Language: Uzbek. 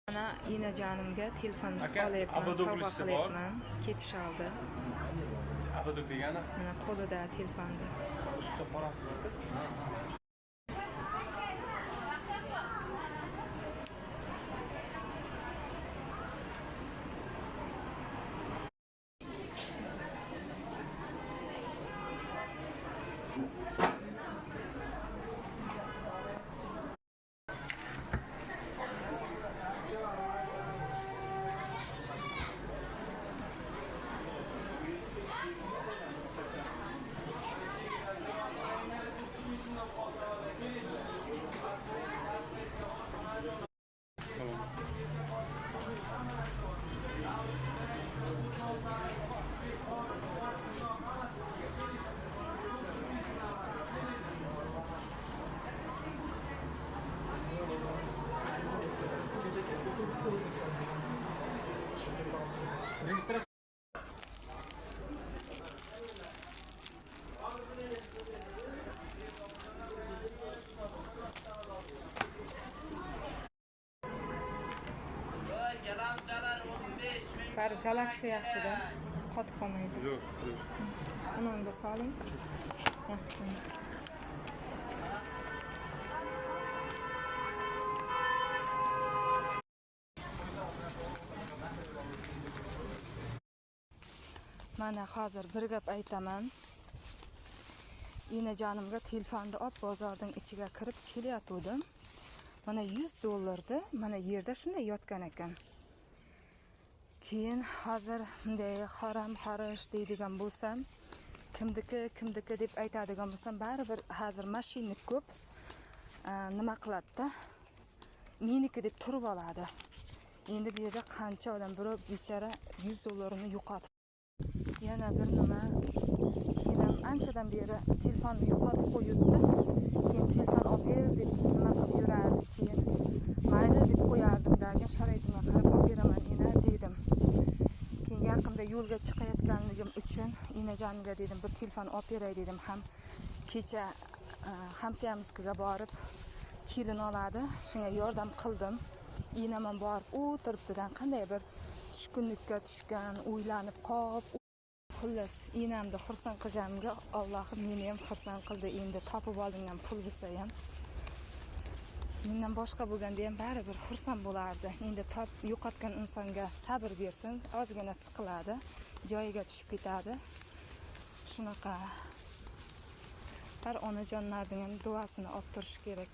Ana inajonimga telefon olyapman, sovg'a qilyapman. Ketish oldi. Abaduk degani? Mana qo'lida telefonda. Ustida qorasi bor-ku. Registração. Bari Galaxy yaxshida, qotib qolmaydi. Zo'r. Uni unga soling. Mana hozir bir gap aytaman. Inajonimga telefonni olib bozorning ichiga kirib kelyotgandim. Mana $100 mana yerda shunday yotgan ekan. Keyin hozir bunday harom xarish deydigan bo'lsam, kimniki deb aytadigan bo'lsam, baribir hozir mashina ko'p. Nima qiladi-da? Meniki deb turib oladi. Endi bu yerda qancha odam birov bechara $100 ni yo'qotib. Yana bir nima, menam anchadan beri telefonni yo'qotib qo'yibdi. Keyin telefon olib ber deb nima qilib yurardi. Keyin mayli deb qo'yardim-dagi sharoitimga qarab olib beraman ena dedim. Keyin yaqinda yo'lga chiqayotganligim uchun inajonimga dedim, bir telefon olib beray dedim. Ham kecha hamsiyamizga borib kelin oladi, shunga yordam qildim. Enaman borib o'tiribdidan qanday bir tushkunlikka tushgan, o'ylanib qolib, xullas enamni xursand qilganimga Allohim meni ham xursand qildi. Endi topib olingan pul bo'lsa ham mendan boshqa bo'lganda ham baribir xursand bo'lardi. Endi yo'qotgan insonga sabr bersin, ozgina siqiladi, joyiga tushib ketadi. Shunaqa. Har onajonlarning ham duosini olib turish kerak.